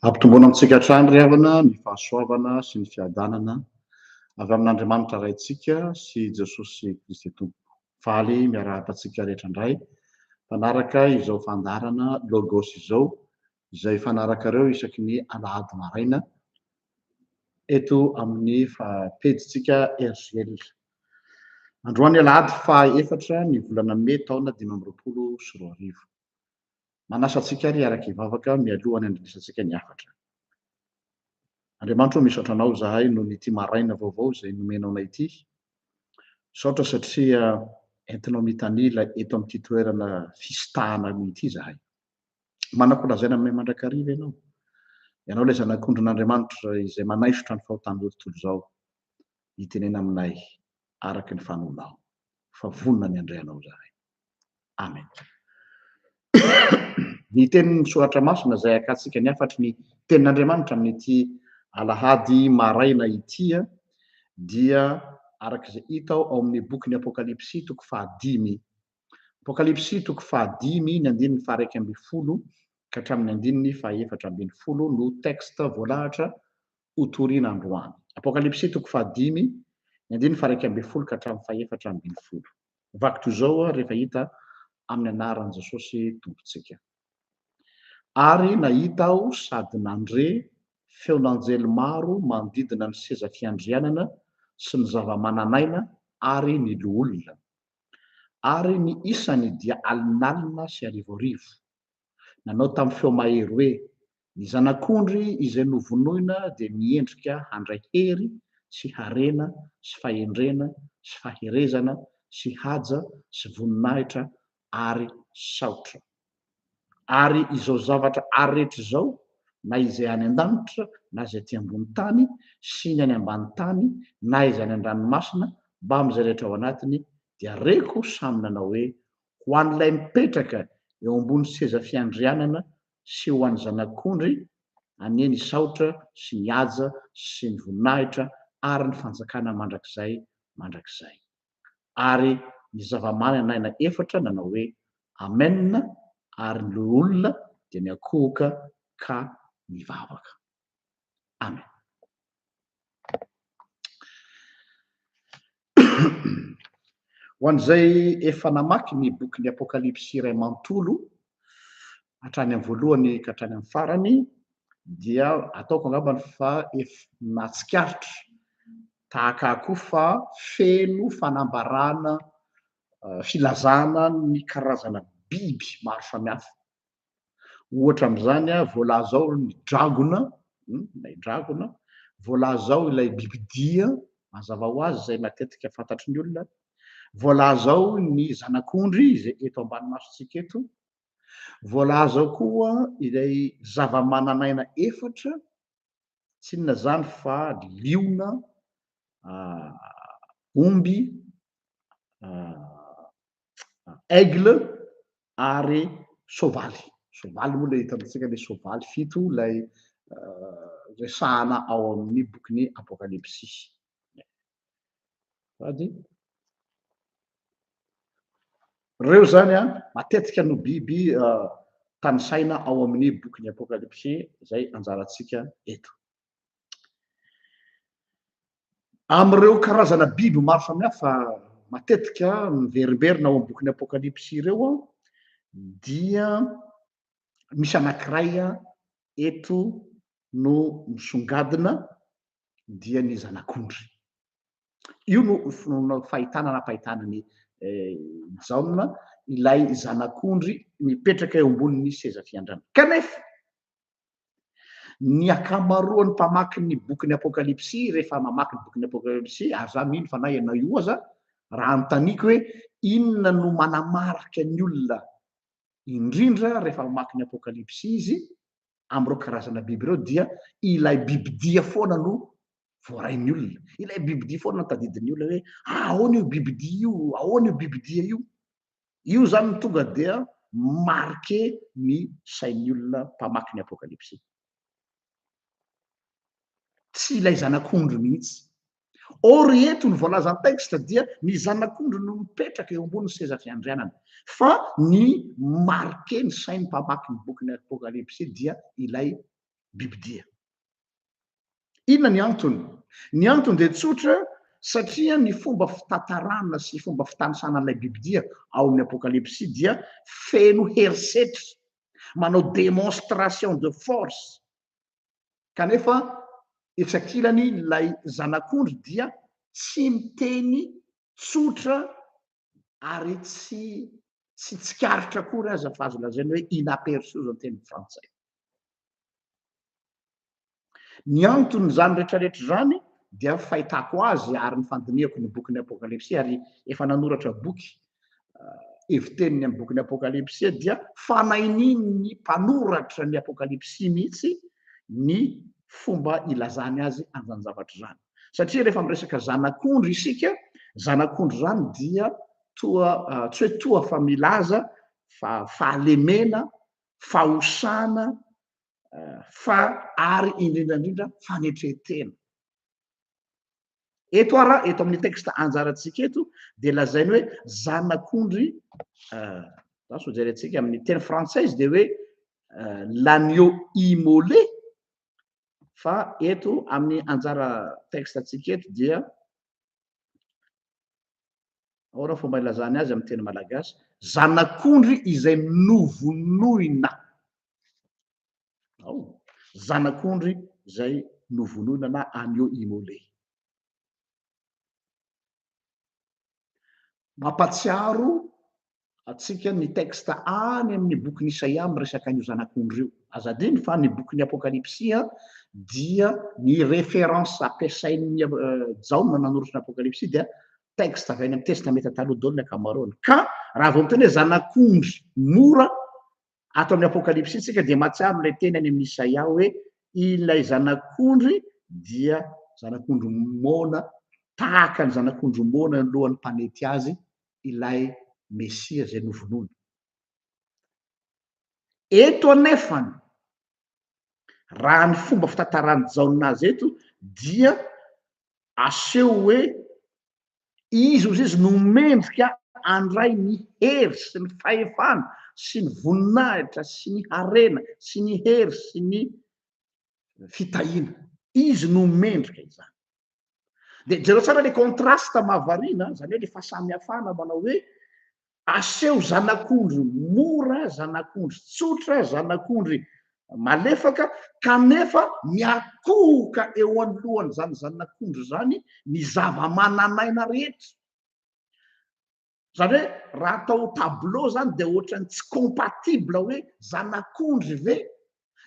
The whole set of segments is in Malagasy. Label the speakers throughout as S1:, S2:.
S1: Ampitomboana amintsika hatrany ry havana ny fahasoavana sy ny fiadanana avy amin'Andriamanitra raintsika sy Jesosy Kristy Tompo. Faly miarahatatsika rehetra indray fanaraka izao fandarana logos izao izay fanarakareo isaky ny alahady maraina eto amin'ny pejitsika RGL. Androany alahady faha-efatra ny volana May taona 2024. Manasa antsika ry araka ivavaka mialohan'ny andrenesantsika ny hafatra. Andriamanitra misaotra anao zahay noho n'ity maraina vaovao izay nomenao anay ity. Misaotra satria entinao mitanila eto amin'ity toerana fisitahana ity zahay. Manako-lazaina aminay mandrakariva ianao. Ianao ilay zanak'ondrin'Andriamanitra izay manaisotra ny fahotan'izao tontolo izao. Hitenena aminay araka ny fanoanao. Fa vonona ny andray anao zahay. Amen. Ny tenin'ny soratra masina izay akantsika ny hafatry ny tenin'Andriamanitra amin'ity alahady maraina ity dia arak'izay hita ao amin'ny boky ny Apokalipsy toko fahadimy. Apokalipsy toko fahadimy ny andininy faha 1 ka hatramin'ny andininy faha 4 no texte voalahatra hotorian'androany. Apokalipsy toko fahadimy ny andininy faha 1 ka hatramin'ny faha 4. Vaky toy izao rehefa hita amin'ny anaran'i Jesosy tompontsika. Ary nahita aho sady nandre feon'anjely maro manodidina ny seza fiandrianana sy ny zava-mananaina ary ny loholona. Ary ny isany dia alinalina sy arivoarivo. Nanao tamin'ny feo mahery hoe: ny zanak'ondry izay novonoina dia miendrika handray hery sy harena sy fahendrena sy faherezana sy haja sy voninahitra ary saotra. Ary izao zavatra ary rehetra izao, na izay any an-danitra, na izay aty ambony tany, sy ny any ambany tany, na izay any an-dranomasina, mba amin'izay rehetra ao anatiny, dia reko samy nanao hoe: ho an'ilay mipetraka eo ambony seza fiandrianana sy ho an'ny zanak'ondry anie ny saotra sy ny haja sy ny voninahitra ary ny fanjakana mandrakizay. Ary ny zava-mananaina efatra nanao hoe: Amen. Ary ny olona dia miakohoka ka mivavaka. Amen. Ho an'izay efa namaky ny boky ny Apokalipsy iray manontolo hatrany amin'ny voalohany ka hatrany amin'ny farany, dia ataoko angambany fa nahatsikaritra tahaka akoho fa feno fanambarana filazana ny karazana biby maro samihafa. Ohatra amin'izany voalaza ao ny dragona, voalaza ao ilay bibidia mazava ho azy izay matetika fantatry ny olona, voalaza ao ny zanak'ondry izay eto ambanimasontsika eto, voalaza ao koa ilay zava-mananaina efatra, tsy inona izany fa liona, omby, aigle ary soavaly. Soavaly moa ilay hitantsika ilay soavaly 7 ilay resahana ao amin'ny bokin'ny Apokalipsy. Reo zany matetika no biby tanisaina ao amin'ny bokin'ny Apokalipsy izay anjarantsika eto. Amin'ireo karazana biby maro samihafa matetika miverimberina ao amin'ny bokin'ny Apokalipsy ireo dia misy anankiray eto no misongadina, dia ny zanak'ondry. Io no fahitana ny jaune, ilay zanak'ondry mipetraka eo ambonin'ny seza fiandrianana. Kanefa ny akamaroan'ny mpamaky ny bokin'ny Apokalipsy rehefa mamaky ny bokin'ny Apokalipsy, ary za mino fa na ianao io aza, raha anontaniako hoe inona no manamarika ny olona indrindra rehefa mamaky ny Apokalipsy izy amin'ireo karazana biby ireo, dia ilay bibidia foana no voarain'ny olona. Ilay bibidia foana no tadidin'ny olona hoe ahoana io bibidia io, ahoana io bibidia io. Io zany no tonga dia marqué ny sain'ny olona mpamaky ny Apokalipsy. Tsy ilay zanak'ondry mihitsy. Or eto ny voalazan'ny texte dia ny zanak'ondry no mipetraka eo ambony seza fiandrianana, fa ny marqué ny sain'ny mpamaky ny bokin'ny Apokalipsy dia ilay bibidia. Inona ny antony? Ny antony dia tsotra satria ny fomba fitantarana sy fomba fitanisanan'ilay bibidia ao amin'ny apokalipsy dia feno herisetra, manao démonstration de force. Kanefa etsakilany ilay zanak'ondry dia tsy miteny tsotra ary tsy tsikaritra akory aza fa azo lazaina hoe inaperçu zao teny frantsay. Ny antony zany rehetrarehetra zany dia fahitako azy ary ny fandinihako ny bokin'ny apokalipsy ary efa nanoratra boky eviteniny amin'ny bokin'ny apokalipsy dia fanaininy mpanoratra ny apokalipsy mihitsy ny fomba ilazany azy an'izany zavatra zany. Satria rehefa miresaka zanak'ondry isika, zanak'ondry zany dia toa tsy hoe toa fa milaza fa fahalemena, fahosana, fa ary indrindrandrindra fanetretena. Eto amin'ny texte anjarantsika eto dia lazainy hoe zanak'ondry za so jerentsika amin'ny teny frantsaizy dia hoe l'agneau immolé, fa eto amin'ny anjara texte atsika eto dia ahoana fomba ilazany azy amin'ny teny malagasy, zanak'ondry izay novonoina. Zanak'ondry izay novonoina na agneau immolé. Mampatsiaro atsika ny texte any amin'ny bokin'ny Isaia miresaka an'io zanak'ondry io. Aza adiny fa ny bokin'ny apokalipsy dia ny référence ampiasain'ny Jaona nanoratra ny apokalipsy dia texte avy any amin'ny testamenta taloha daholo ny ankamaroany. Ka raha vao miteny hoe zanak'ondry mora ato amin'ny apokalipsy tsika dia mahatsiaro ilay teny any amin'ny Isaia hoe ilay zanak'ondry dia zanak'ondry mona tahaka ny zanak'ondry mona ny lohan'ny mpanety azy ilay Mesia zay novonoina. Eto anefany raha ny fomba fitantarany Jaona azy eto dia aseho hoe izy ozy izy nomendrika andray ny hery sy ny fahefana sy ny voninahitra sy ny harena sy ny hery sy ny fitahiana. Izy nomendrika izany. Dia jereo tsara le contraste mahavariana, zany hoe le fahasamihafana manao hoe aseho zanak'ondry mora, zanak'ondry tsotra, zanak'ondry malefaka, kanefa miakohoka eo anolohan' zany zanak'ondry zany ny zava-mananaina rehetra. Zany hoe raha atao tableau zany dia ohatrany tsy compatible hoe zanak'ondry ve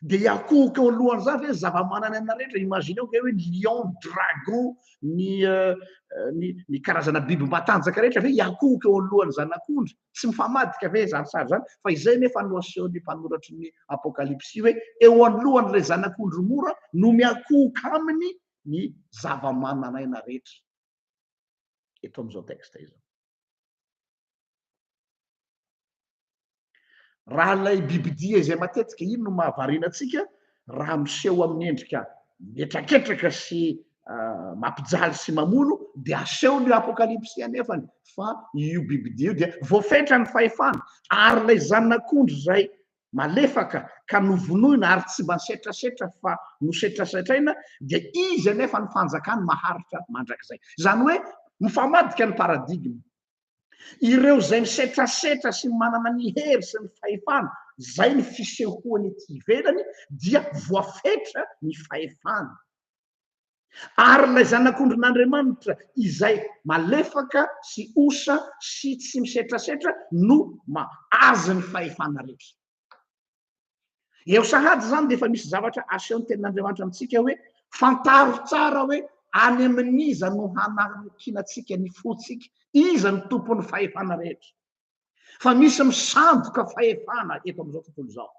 S1: dia hiakohoka eo alohan'izany hoe zava-mananaina rehetra. Imagineo ke hoe lion, dragon, ny karazana biby matanjaka rehetra ve hiakohoka eo alohan'ny zanak'ondry. Tsy mifamadika ve zarisary zany fa izay nefa no asehon'ny mpanoratry ny apokalipsy hoe eo alohan'ilay zanak'ondry mora no miakohoka aminy ny zava-mananaina rehetra. Eto amin'izao texte izao. Raha ilay bibidia izay matetika ino no mahavariana antsika raha miseho amin'ny endrika metraketraka sy mampijaly sy mamono dia asehon'io apokalipsy anefany fa io bibidia io dia voafetra ny fahefana ary ilay zanak'ondry izay malefaka ka novonoina ary tsy masetrasetra fa nosetrasetraina dia izy anefa ny fanjakany maharitra mandrakizay. Zany hoe mifamadika ny paradigme. Ireo izay misetrasetra sy manana ny hery sy ny fahefana, zay ny fisehoany ety ivelany dia voafetra ny fahefana. Ary ilay zanak'ondrin'Andriamanitra izay malefaka sy osa sy tsy misetrasetra no azy ny fahefana rehetra. Eo sahady zany dia efa misy zavatra asehon'ny tenin'Andriamanitra amintsika hoe fantaro tsara hoe any amin'iza no hanakinantsika ny fotsika, iza ny tompon'ny fahefana rehetra. Fa misy misandoka fahefana eto amin'izao tontolo izao.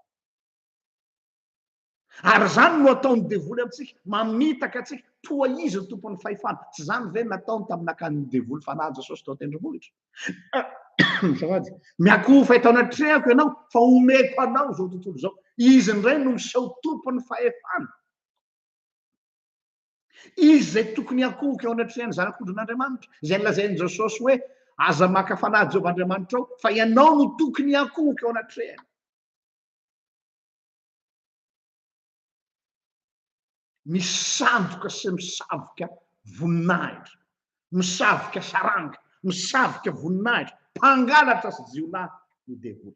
S1: Ary zany no ataony devoly amintsika, mamitaka antsika toa izy ny tompon'ny fahefana. Tsy zany ve nataony tamin'akan'ny devoly fanahy Jesosy tao tendrombohitra. Sawady miakoho fa eto anatrehako ianao fa omeko anao zao tontolo izao. Izy indray no miseho tompon'ny fahefana. Izy zay tokony hakohoka eo anatrehany zanak'ondrin'Andriamanitra, izay nolazainy Jesosy hoe aza maka fanahy Jehovahandriamanitra ao fa ianao no tokony hakohoka eo anatrehany. misandoka sy misavoka voninahitra, misavoka saranga, misavoka voninahitra, mpangalatra sy jiolahy no devoly.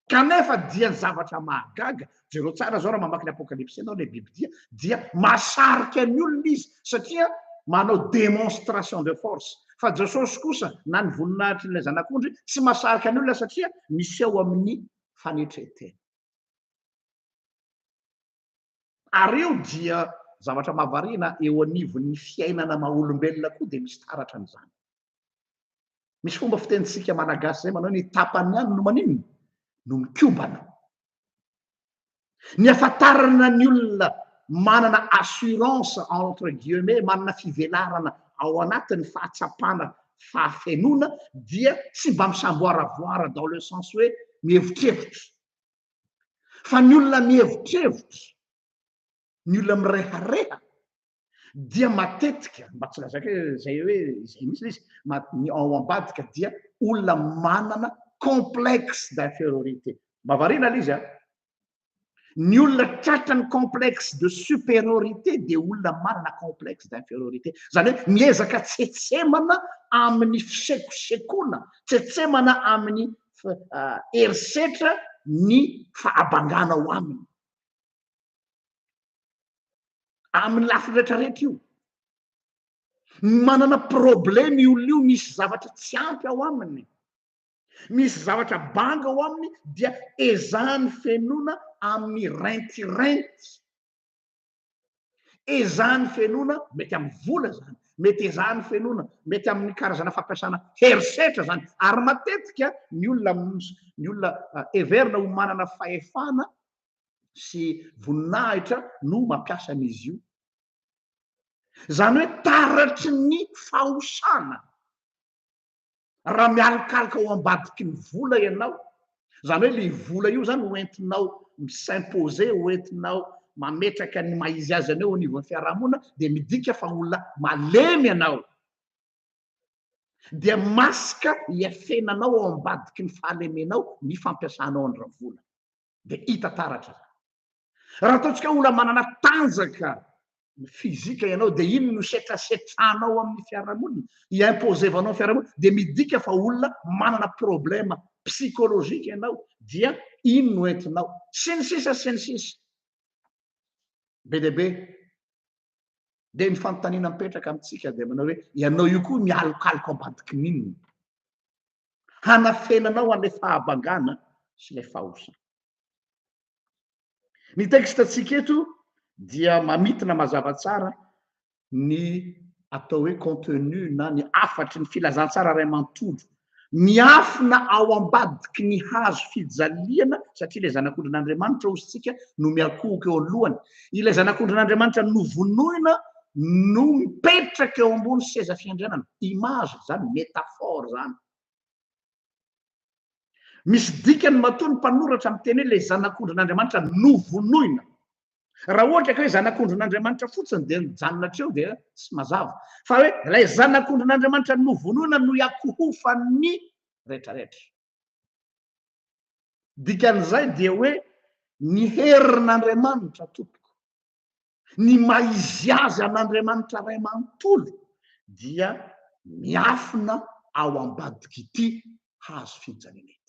S1: Kanefa dia ny zavatra mahagaga, jereo tsara zao raha mamaky ny apokalypsy anao le bibidia, dia masarika ny olona izy satria manao démonstration de force. Fa Jesosy kosa na ny voninahitry ilay zanak'ondry tsy masarika ny olona satria miseho amin'ny fanetretena. Ary io dia zavatra mahavariana eo anivon'ny fiainana maha-olombelona koa dia misy taratra n'izany. Misy fomba fitenitsika malagasy zay manao ny tapany any no maninona no mikobana. Ny ahafantarana ny olona manana assurance entre guillemets, manana fivelarana ao anatin'ny fahatsapana fahafenona dia tsy mba misamboaravoara dans le sens hoe mihevitrevitra, fa ny olona mihevitrevitra, ny olona mirehareha dia matetika mba tsy lazaka hoe zay misy izy ao ambadika dia olona manana complexe d'infériorité. Mahavariana lay izy ny olona tratrany complexe de supériorité dia olona manana complexe d'infériorité. Zany hoe miezaka tsetsemana amin'ny fisekosekoana, tsetsemana amin'ny herisetra ny fahabangana ao aminy, amin'ny lafiny rehetrarehetra io. Manana problème io olona io, misy zavatra tsy ampy ao aminy, misy zavatra banga ao aminy, dia ezahany fenona amin'ny rentirenty, ezahany fenona mety amin'ny vola zany, mety ezahany fenona mety amin'ny karazana fampiasana herisetra zany. Ary matetika ny olona heverina ho manana fahefana sy voninahitra no mampiasa an'izy io. Zany hoe taratry ny fahosana. Raha mialokaloka ao ambadiky ny vola ianao, zany hoe le vola io zany hoentinao mis'impose, hoentinao mametraka ny maizy azy anao anivon'ny fiarahamonina, dia midika fa olona malemy ianao, dia masika hiafenanao ao ambadiky ny fahalemenao ny fampiasanao andra vola, dia hita taratra. Raha ataontsika olona manana tanjaka fizika ianao, dia iny no setrasetranao amin'ny fiarahamonina, hiimposevanao amin'ny fiarahamonina, dia midika fa olona manana problème psychologique ianao, dia iny no entinao, sy ny sisa sy ny sisa. Be dia be dia ny fanontaniana mipetraka amintsika dia manao hoe ianao io koa mialokaloka ambadiky n'inona, hanafenanao an'ilay fahabangana sy ilay fahosana. Ny tekstantsika eto dia mamitina mazava tsara ny atao hoe contenu na ny afatry ny filazantsara ray manontolo miafina ao ambadiky ny hazo fijaliana, satria ilay zanak'ondrin'Andriamanitra ozintsika no miakohoka eo alohany. Ilay zanak'ondrin'Andriamanitra novonoina no mipetraka eo ambony seza fiandrianana. Image zany, métaphore zany. Misy dikany matoa ny mpanoratra amin'ny teny hoe ilay zanak'ondrin'Andriamanitra novonoina. Raha ohatra ka hoe zanak'ondrin'Andriamanitra fotsiny dia mijanona hatreo dia tsy mazava, fa hoe ilay zanak'ondrin'Andriamanitra novonoina no iakohofan'ny rehetrarehetra. Dikan'izay dia hoe ny herin'Andriamanitra tompoko, ny maizy azy an'Andriamanitra ray manontolo dia miafina ao ambadiky ity hazo fijaliana ity.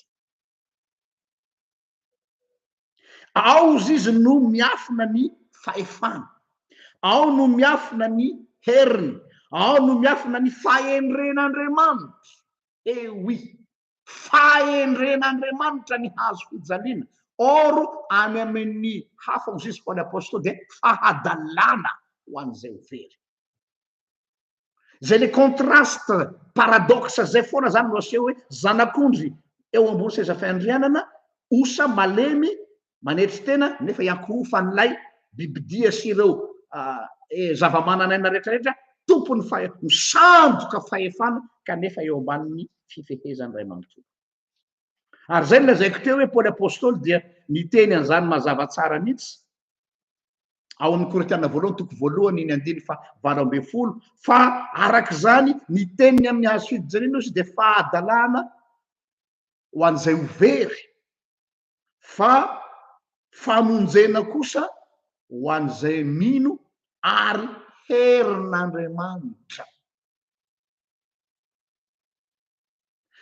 S1: Ao izy no miafina ny fahefana, ao no miafina ny heriny, ao no miafina ny fahendren'Andriamanitra. Oui, fahendren'Andriamanitra ny hazo fijaliana. Or any amin'ny hafa ozy Paoly apôstôly dia fahadalana ho an'izay ho very. Zay le contraste paradoxe zay foana zany no aseho hoe zanak'ondry eo ambony seza fiandrianana, osa malemy manetry tena nefa iakohofan'ilay bibidia sy ireo zava-manan'aina rehetrarehetra, tompony misandoka fahefana kanefa eo ambanin'ny fifehezany ray manontolo. Ary zay lazaiko teo hoe Paoly apôstôly dia niteny an'izany mazava tsara mihitsy ao amin'ny Korintiana voalohany toko voalohany iny andiny fa 7 fa arak'izany niteniny amin'ny hazo fijaliana izy dia fahadalana ho an'izay ho very, fa famonjena kosa ho an'izay mino ary herin'Andriamanitra.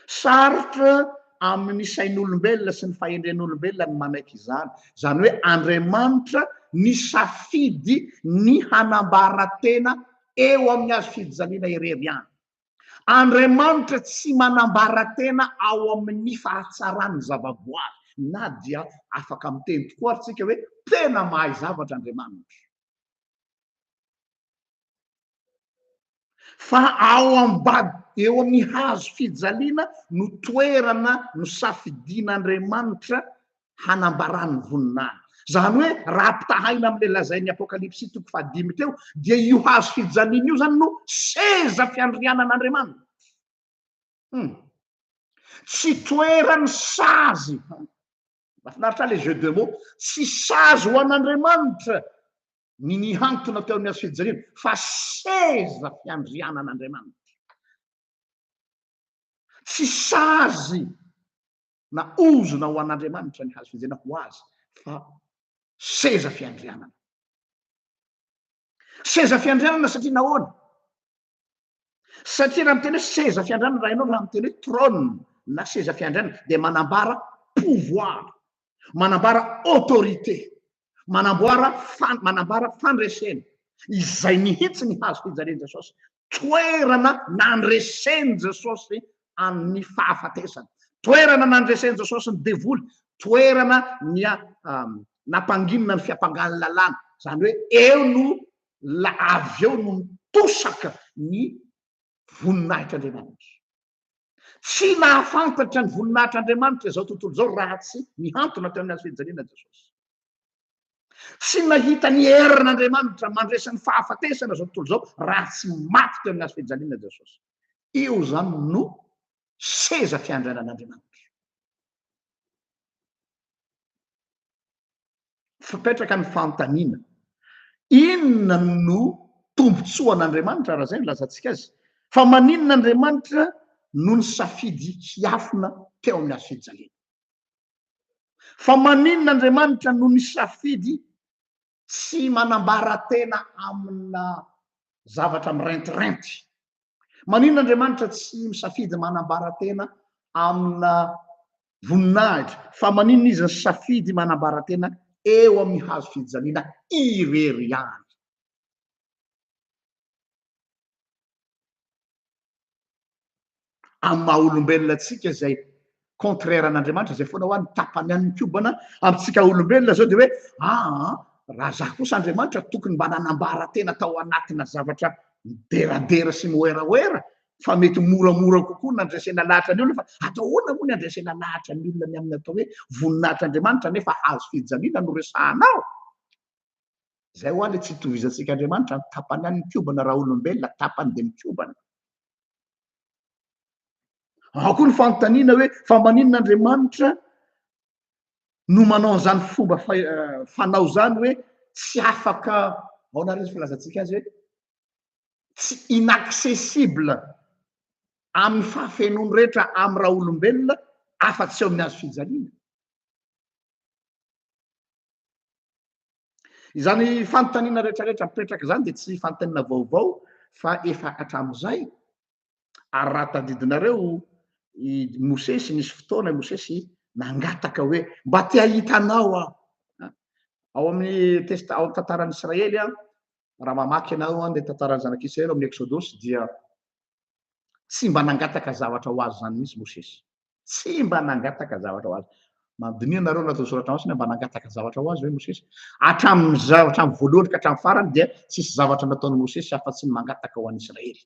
S1: Sarotra amin'ny sain'olombelona sy ny fahendren'olombelona ny manaiky izany. Zany hoe Andriamanitra ny safidy ny hanambaratena eo amin'ny azo fijaliana irery ihany. Andriamanitra tsy manambaratena ao amin'ny fahatsarany zavaboary, na dia afaka miteny tokoa ary tsika hoe tena mahay zavatra Andriamanitra. Fa ao ambady eo amin'ny hazo fijaliana no toerana no safidin'Andriamanitra hanambarany voninahitra. Zany hoe raha ampitahaina am'le lazain'ny Apokalipsy 5 teo dia io hazo fijaliana io zany no seza fiandrianan'Andriamanitra. Tsy toerany sazy, mahafinaritra le jeu de mots, tsy sazy ho an'Andriamanitra ny nihantona teo amin'ny hazo fijaliana, fa seza fiandrianan'Andriamanitra. Tsy sazy na ozona ho an'Andriamanitra ny hazo fijaliana ho azy, fa seza fiandrianana. Seza fiandrianana satria nahoana? Satria raha miteny hoe seza fiandrianana, raha ianao raha miteny hoe trône na seza fiandrianana dia manambara pouvoir, manambara autorité, manambara fandresena. Izay mihitsy ny hazo fijaliana Jesosy, toerana nandreseny Jesosy amin'ny fahafatesana, toerana nandreseny Jesosy ny devoly, toerana nampanginina ny fiapangan'ny lalàna. Zany hoe eo no avy eo no mitosaka ny voninahitr'Andriamanitra. Tsy nahafantatra ny voninahitr'Andriamanitra izao tontolo izao raha tsy mihantona teo amin'ny hazo fijaliana Jesosy. Tsy nahita ny herin'Andriamanitra mandresa ny fahafatesana izao tontolo izao raha tsy maty teo amin'ny hazo fijaliana Jesosy. Io zany no seza fiandrianan'Andriamanitra. Fipetraka ny fanontaniana, inona no tombotsoan'Andriamanitra raha zay no lazantsika azy? Fa maninona Andriamanitra no ny safidy hiafina teo amin'ny hazo fijaliana? Fa maninona Andriamanitra no ny safidy tsy manambaratena amina zavatra mirentirenty? Maninona Andriamanitra tsy misafidy manambaratena amina voninahitra? Fa maninona izy ny safidy manambaratena eo amin'ny hazo fijaliana irery ihany? Amin'ny maha olombelona atsika izay contraire an'Andriamanitra, izay foana ho any tapany any kobana amintsika olombelona zao dia hoe raha zah kosa Andriamanitra tokony mba nanambaratena tao anatina zavatra mideradera sy moeraoera, fa mety moramora kokoa nandresena lahatra ny olona. Fa atao ahoana moa ny andresena lahatra ny olona ny amin'ny atao hoe voninahitr'Andriamanitra nefa hazo fijaliana no resahanao? Zay ho any tsy hitovizantsika Andriamanitra ny tapany any mikobana raha olombelona tapany dia mikobana. Ao koa ny fanontaniana hoe fa maninona Andriamanitra no manao an'izany fomba fanao zany hoe tsy afaka, ahoana ry izy filazantsika azy hoe tsy inaccessible amin'ny fahafenony rehetra amin'ny raha olombelona afa-tsy eo amin'ny hazo fijaliana. Izany fanontaniana rehetrarehetra mipetraka zany dia tsy fanontaniana vaovao fa efa hatramin'izay. Ary raha tadidinareo i Mosesy, nisy fotoana i Mosesy nangataka hoe mba te hahitanao aho. Ao amin'ny ao amin'ny tantaran'ny Israely raha mamaky ianao an'ilay tantaran'ny zanak'Israely amin'ny Exodosy dia tsy mba nangataka zavatra ho azy zany mihitsy Mosesy. Tsy mba nangataka zavatra ho azy. Mandiniana nareo natao soratra masina mba nangataka zavatra ho azy hoe Mosesy. Hatramin'ny voalohany ka hatramin'ny farany dia tsisy zavatra nataony Mosesy afa-tsy ny mangataka ho an'ny Israely.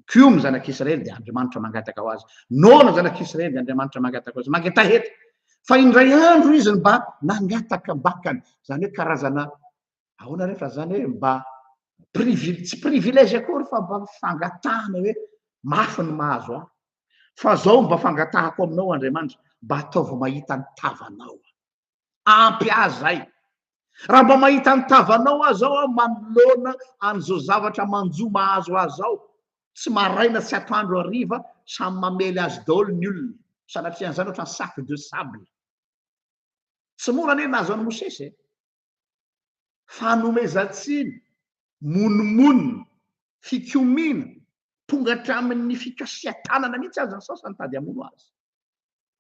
S1: Kio ny zanak'Israely dia Andriamanitra mangataka ho azy. Noana zanak'Israely dia Andriamanitra mangataka ho azy. Mangetaheta. Fa indray andro izy mba nangataka bakany. Zany hoe karazana ahoana rehefa zany hoe mba tsy privilège akory fa mba fangatahana hoe mafy ny mahazo aho. Fa zao mba fangatahako aminao Andriamanitra, mba ataova mahita ny tavanao. Ampy ahy zay. Raha mba mahita ny tavanao aho zao manoloana an'izao zavatra manjo mahazo ahy zao, tsy maraina tsy atoandro hariva samy mamely azy daholo ny olona. Sanatrian'izany ohatra ny sac de sable. Tsy mora anie nahazo an'i Mosesy. fanomezatsiny monomonina fikomina tonga hatramin'ny fikasiatanana mihitsy azy ny sasany tady amono azy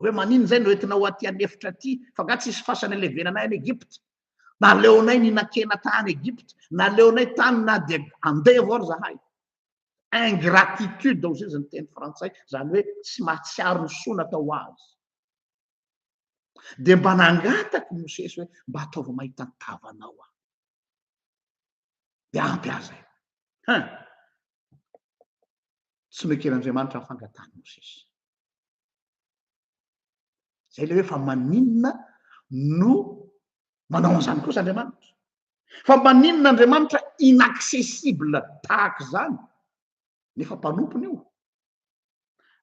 S1: hoe manino zay no entina ho aty anefitra aty fa nga tsisy fasana levenanay any Egypte naleonay ninakena tany Egypte naleonay tany na dia andeha avao ry zahay ingratitude ozy izy ny teny frantsay zany hoe tsy mahatsiaro ny soa natao azy de mba nangataky Mosesy hoe mba ataova mahita ny tavanao aho de ampy azy tsy mekeran'Andriamanitra fangatany Mosesy zay le hoe fa maninona no manao an'izany kosa Andriamanitra fa maninona Andriamanitra inaccessible tahaka zany nefa mpanompony io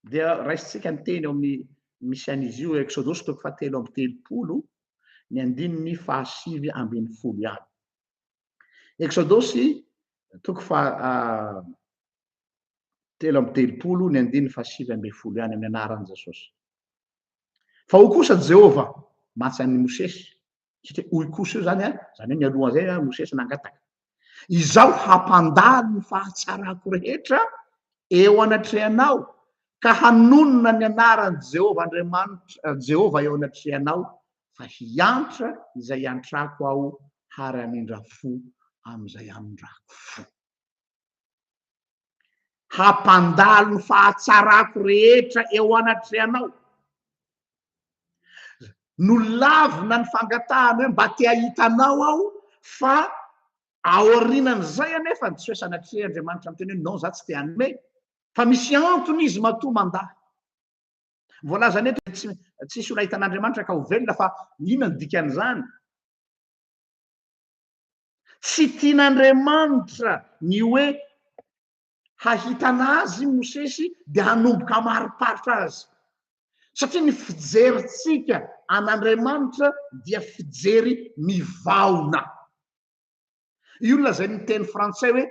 S1: dia raisitsika ny teny eo amin'ny misy an'izy io Exodosy toko 7:30 ny 5:7 ihany Exodosy toko 7:30 ny 5:7 ihany amin'ny anaran'i Jesosy fa ho kosa Jehova matsy an'i Mosesy satria hoy kosa io zany zany hoe mialoha zay Mosesy nangataka izaho hampandalo ny fahatsarako rehetra eo anatrehanao ka hanonona ny anaran'i Jehova Andriamanitra Jehova eo anatrehanao fa hiantra izay iantrako aho hary hamindra fo am'izay hamindrako fo hampandalo ny fahatsarako rehetra eo anatrehanao no lavina ny fangatahana hoe mba te ahitanao aho fa aorinan'izay anefa tsy hoe sanatria Andriamanitra miteny hoe non za tsy te hanome fa misy antony izy matoa mandahy voalaza ny eto tsisy olona hitan'Andriamanitra ka ho velona fa inona ny dikan'izany tsy tian'Andriamanitra ny hoe hahitana azy Mosesy de hanomboka mariparitra azy satria ny fijerintsika an'Andriamanitra dia fijery mivaona io lazay ny teny frantsay hoe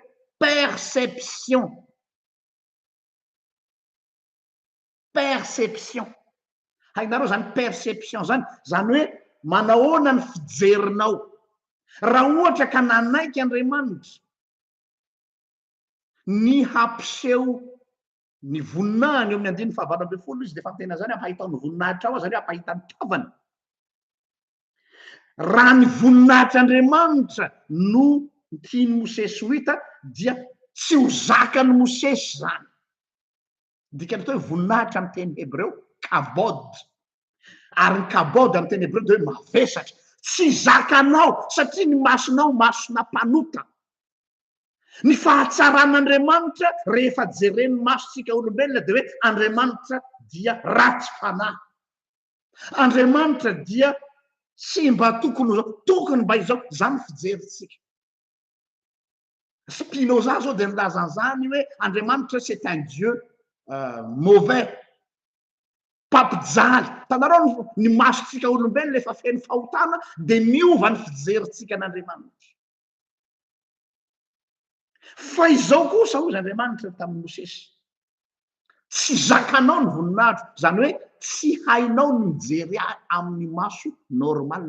S1: perception hainareo zany perception zany hoe manahoana ny fijerinao raha ohatra ka nanaiky Andriamanitra ny hampiseho ny voninahiny eo amin'ny 5:7 izy de fa tena zany hampahitao ny voninahitra ao zany hoe hampahitany tavany raha ny voninahitr'Andriamanitra no tiany Mosesy ho hita dia tsy ho zakany Mosesy zany dikany atao hoe voninahitra amin'ny teny hebreo kabod ary ny kabod amin'ny teny hebreo de hoe mavesatra tsy zakanao satria ny masonao masona mpanota ny fahatsaran'Andriamanitra rehefa jeren'ny masontsika olombelona de hoe Andriamanitra dia ratsy fanahy Andriamanitra dia tsy mba tokony mba izao zany fijerintsika Spinoza zao de nilazan'izany hoe Andriamanitra c'est un Dieu mauvais mpampijaly tanareo ny masontsika olombelona efa feno fahotana de miova ny fijerintsika an'Andriamanitra fa izao kosa ozy Andriamanitra tamin'ny Mosesy tsy zakanao ny voninahitra zany hoe tsy hainao ny mijery amin'ny maso normal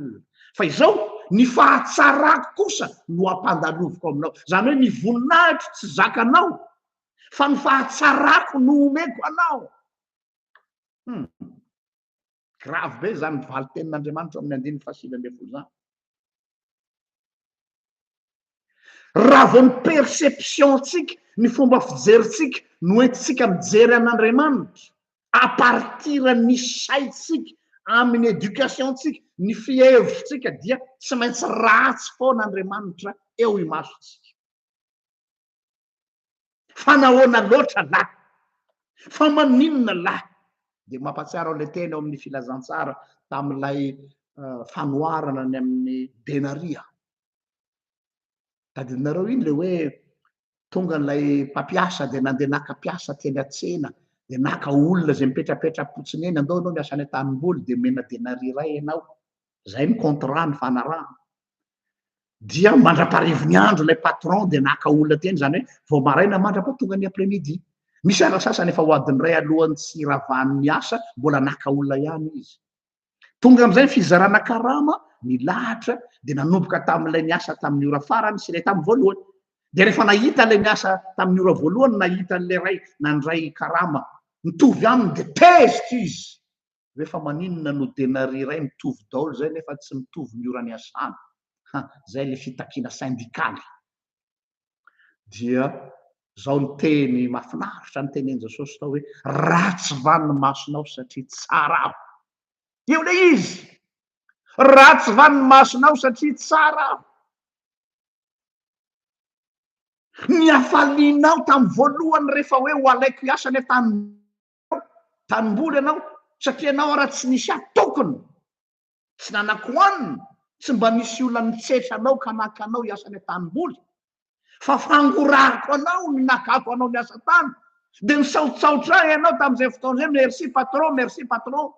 S1: fa izao ny fahatsarako kosa no ampandaloviko aminao zany hoe ny voninahitra tsy zakanao fa ny fahatsarako no omeko anao grave be zany mivaly tenin'Andriamanitra amin'ny 5:7 zany raha vao ny perception-tsika ny fomba fijerintsika no entintsika mijery an'Andriamanitra a partir ny saitsika amin'ny éducation-tsika ny fihevitsika dia tsy maintsy ratsy foan'Andriamanitra eo imasontsika fa nahoana loatra lahy fa maninona lahy de mampatsiaro an'le teny eo amin'ny filazantsara tamin'ilay fanoarana ny amin'ny denaria tadidinareo iny le hoe tonga n'ilay mpampiasa de nandeha naka mpiasa teny an-tsena de naka olona zay mipetrapetra-potsiny eny andao anao miasa any an-tanimboly de mena denaria ray ianao zay ny contrat ny fanarahana dia mandra-parivony andro ilay patron de naka olona teny zany hoe vao maraina mandrapa tonga ny après-midi misy ara sasany efa ho adiny ray alohan'ny tsy ravan'ny asa mbola naka olona ihany izy tonga am'izay ny fizarana karama nilahatra dia nanomboka tamin'ilay niasa tamin'ny ora farany sy ilay tamin'ny voalohany. Dia rehefa nahita ilay niasa tamin'ny ora voalohany nahita n'ilay ray nandray karama mitovy aminy dia tezitra izy. Rehefa maninona no denari ray mitovy daholo zay nefa tsy mitovy ny ora ny asany. Zay le fitakiana syndikaly. Dia zao ny teny mahafinaritra ny tenen'i Jesosy tao hoe ratsy vany ny masonao satria tsara aho. Eo le izy. Ratsy vany ny masonao satria tsara aho. Niafalinao tamin'ny voalohany rehefa hoe ho alaiko hiasa ny tanimboly ianao satria ianao raha tsy nisy atokony tsy nanako hoanina tsy mba nisy olona nitsetra anao ka naka anao hiasa ny tanimboly fa fangorariko anao ny nakako anao miasa tany dia nisaotsaotra ianao tamin'izay fotoana izay merci patron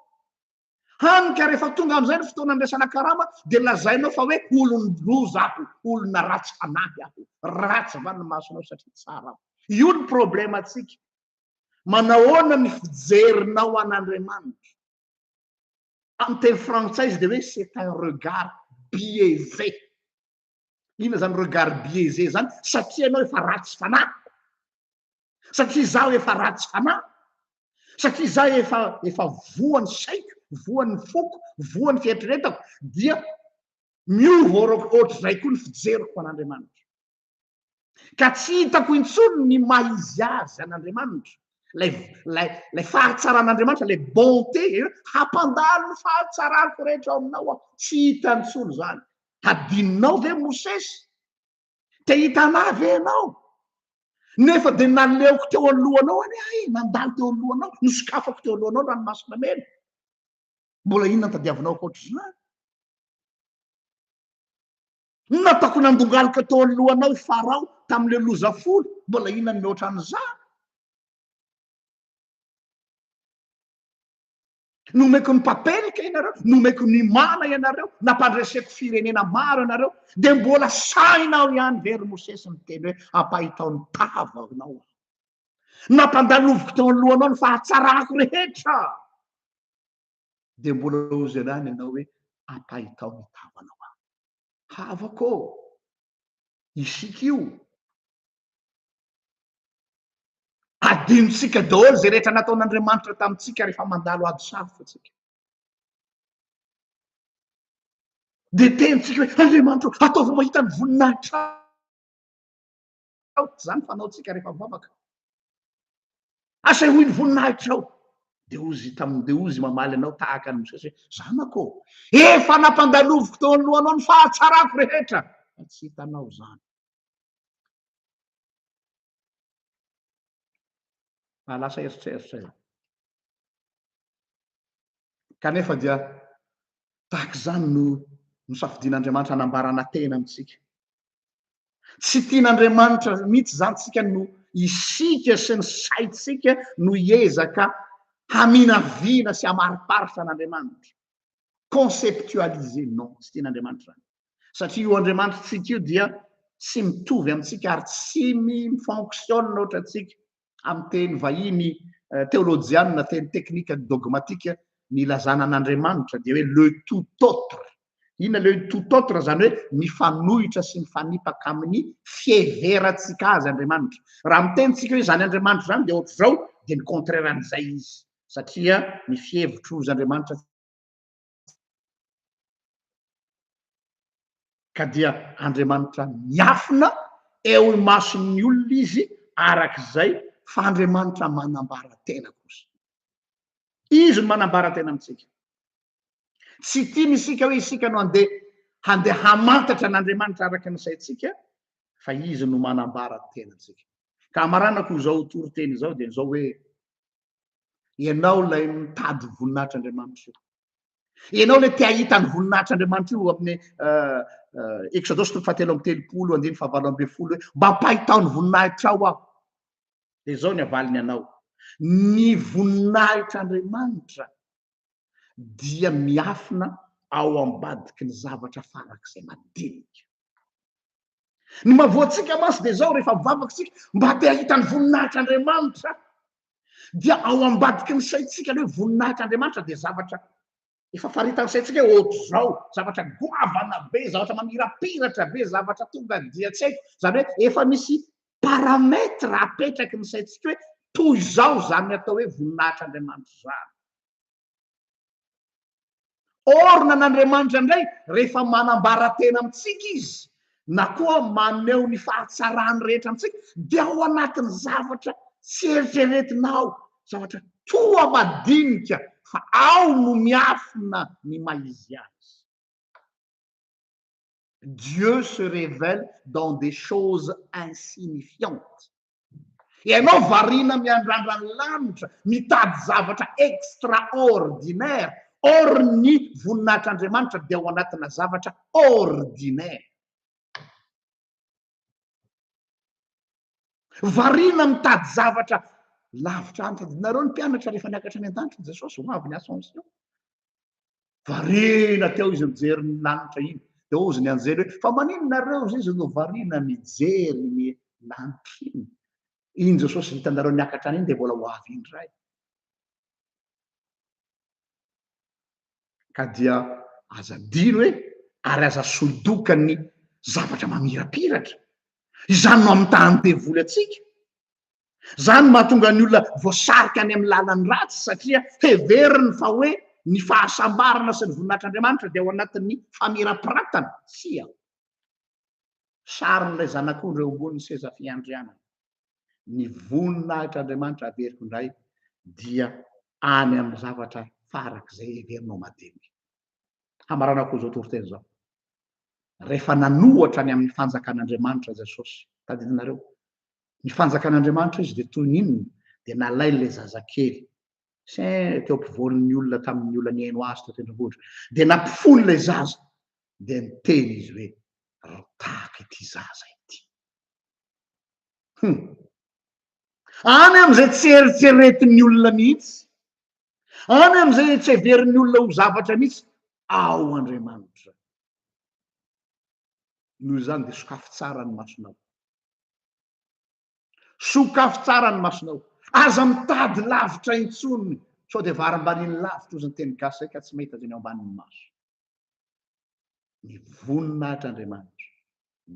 S1: hanika rehefa tonga amin'izay ny fotoana andraisana karama dia lazainao fa hoe olon-droza aho olona ratsy fanahy aho ratsy va ny masonao satria tsara aho. Io ny problema atsika. Manahoana ny fijerinao an'Andriamanitra. Amin'ny teny frantsay dia hoe c'est un regard biaisé. Ina zany regard biaisé zany satria ianao efa ratsy fanahy. Satria zaho efa ratsy fanahy. Satria zaho efa voan'ny saiko, voan'ny foko, voan'ny fieritrretako dia miova ohatr'izay koa ny fijeriko an'Andriamanitra. Ka tsy hitako intsony ny maizy azy an'Andriamanitra. Lay fahatsaran'Andriamanitra, lay bonté, hampandalo ny fahatsarako rehetra ao aminao aho. Tsy hita intsony zany. Hadininao ve Mosesy? Te hitanà ve ianao? Nefa dia naleoko teo alohanao any nandalo teo alohanao, nosokafako teo alohanao ranomasina mena. Mbola inona ny tadiavinao ankoatr'izany? Nataoko nandongalika teo alohanao Farao tamin'ilay loza folo, mbola inona ny mihoatra an'izany? Nomeko ny papelika ianareo, nomeko ny mana ianareo, nampandreseko firenena maro ianareo, dia mbola sainao ihany very Mosesy miteny hoe ampahitao ny tava anao. Nampandaloviko teo alohanao ny fahatsarako rehetra. Dia mbola ozy anany ianao hoe ampahitao ny tavanao. Havako, isika io. Adinontsika daholo zay rehetra nataon'Andriamanitra tamintsika rehefa mandalo ady sarotra tsika. Dia tenitsika hoe Andriamanitra ataovy mahita ny voninahitra zany fanaontsika rehefa mivavaka. Asahoy ny voninahitra ao. Dia ozy mamaly anao tahaka ny Mosesy hoe zanako, efa nampandaloviko teo alohanao ny fahatsarako rehetra. Tsy hitanao zany. Lasa eritreritra. Kanefa dia tahaka izany no safidian'Andriamanitra hanambarana tena amintsika. Tsy tian'Andriamanitra mihitsy zany tsika no isika sy ny saitsika no hiezaka haminaviana sy hamariparitra an'Andriamanitra. Conceptualiser non, tsy tian'Andriamanitra zany. Satria io Andriamanitra tsika io dia tsy mitovy amintsika ary tsy mifonctionne ohatra tsika. Amin'ny teny vahiny théologiana, teny teknika dogmatika, ny ilazana an'Andriamanitra dia hoe le tout autre. Inona le tout autre zany hoe mifanohitra sy mifanipaka amin'ny fiheverantsika azy Andriamanitra. Raha mitenitsika hoe zany Andriamanitra zany dia ohatr'izao dia ny contraire an'izay izy. Satria ny fihevitro ozy Andriamanitra ka dia Andriamanitra miafina eo imason'ny olona izy arak'izay fa Andriamanitra manambara-tena kosa. Izy no manambara-tena amintsika. Tsy tiany isika hoe isika no handeha hamantatra an'Andriamanitra araka ny saintsika, fa izy no manambara-tena antsika. Ka amaranako izao toriteny izao dia izao hoe ianao lay mitady voninahitr'Andriamanitra io. Ianao lay te hahita ny voninahitr'Andriamanitra io amin'ny Exodosy 7:30-9:20 hoe mba ampahitao ny voninahitra ao aho. Dia izao ny avaliny anao. Ny voninahitr'Andriamanitra dia miafina ao ambadiky ny zavatra farak'izay madinika. Ny mahavoantsika masy dia izao rehefa mivavaksika mba te hahita ny voninahitr'Andriamanitra dia ao ambadiky ny saintsika hoe voninahitr'Andriamanitra dia zavatra efa faritan'saintsika ohatry zao zavatra goavana be, zavatra mamirapiratra be, zavatra tonga dia-tsaiko, zany hoe efa misy parametre apetraky ny saintsika hoe toy zao zany atao hoe voninahitr'Andriamanitra zany. Orona n'Andriamanitra indray rehefa manambara tena amitsika izy na koa maneho ny fahatsarany rehetra amitsika dia ao anatin'ny zavatra tsy eritreretinao, zavatra toa madinika fa ao no miafina ny maizy azy. Dieu se révèle dans des choses insignifiantes. Ianao variana miandrandra ny lanitra mitady zavatra extraordinaire, or ny voninahitr'Andriamanitra dia ao anatina zavatra ordinaire. Variana mitady zavatra lavitra any. Tadinareo ny mpianatra rehefa niakatra any an-danitra Jesosy ho avy ny Assomption. Variana teo izy mijery ny lanitra iny. Dia ozy ny anjely hoe fa maninonareo izy no variana mijery ny lanitra iny. Iny Jesosy hitanareo niakatra any iny dia mbola ho avy indray. Ka dia aza dino hoe ary aza solodokany zavatra mamirapiratra. Izany no amin'ny tany devoly atsika. Zany mahatonga ny olona voasarika any amin'ny lalany ratsy satria heveriny fa hoe ny fahasambarana sy ny voninahitr'Andriamanitra dia ao anatin'ny famirapiratana. Sia. Sarin'ilay zanak'ondry eo ambony seza fiandrianana. Ny voninahitr'Andriamanitra averiko indray dia any amin'ny zavatra farak'izay heverinao madinika. Hamarana koa zao toriteny zao. Rehefa nanohatra any amin'ny fanjakan'Andriamanitra Jesosy, tadidinareo, ny fanjakan'Andriamanitra izy dia toy n'inona dia nalay ilay zazakely teo ampovoan'ny olona tamin'ny olona niaino azy teo tendrombohitra, dia nampifony ilay zaza dia niteny izy hoe tahaka ity zaza ity. Any amin'izay tsy eritreretin'ny olona mihitsy, any amin'izay tsy heverin'ny olona ho zavatra mihitsy, ao Andriamanitra. Noho izany dia sokafy tsara ny masonao. Sokafy tsara ny masonao. Aza mitady lavitra intsony sao dia varim-baniny lavitra ozy ny teny gasy ka tsy mahita izay ny ao ambanin'ny maso. Ny voninahitr'Andriamanitra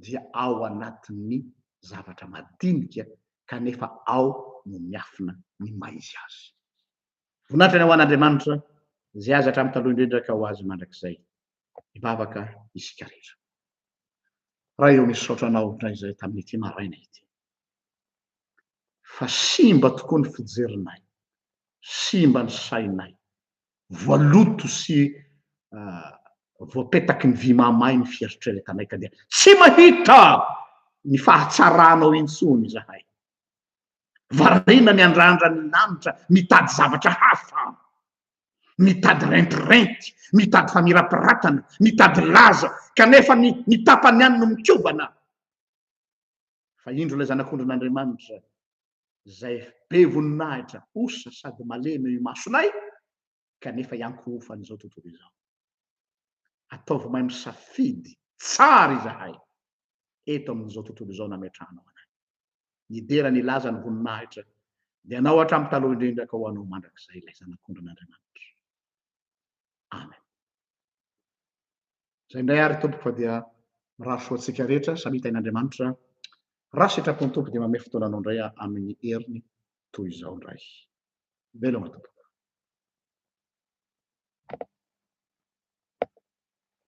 S1: dia ao anatin'ny zavatra madinika kanefa ao no miafina ny maizy azy. Voninahitra ny ao an'Andriamanitra izay azy hatramin'ny taloha indrindra ka ho azy mandrakizay. Mivavaka isika rehetra. Raha eo misy saotranao izay tamin'ity maraina ity. Fa simba tokoa ny fijerinay, simba ny sainay, voaloto sy voapetaky ny vy mamay ny fieritreretanay ka dia tsy mahita ny fahatsaranao intsony izahay. Variana ny andrandra ny lanitra mitady zavatra hafa, mitady rentirenty, mitady famirapiratana, mitady laza kanefa ny tapany any no mikobana. Fa indro ilay zanak'ondry n'Andriamanitra izay be voninahitra, osa sady malemy io masonay kanefa iankohofany izao tontolo izao. Ataovy mahay misafidy tsara izahay eto amin'izao tontolo izao nametrahanao anay. Ny dera ny laza ny voninahitra dia anao hatramin'ny taloha indrindra ka ho anao mandrakizay ilay zanak'ondry n'Andriamanitra. Amen. Izay indray ary tompoko fa dia mirary soa antsika rehetra samy hitain'Andriamanitra raha sitrapony tompo dia manome fotoananao indray amin'ny heriny toy izao indray. Velona tompo.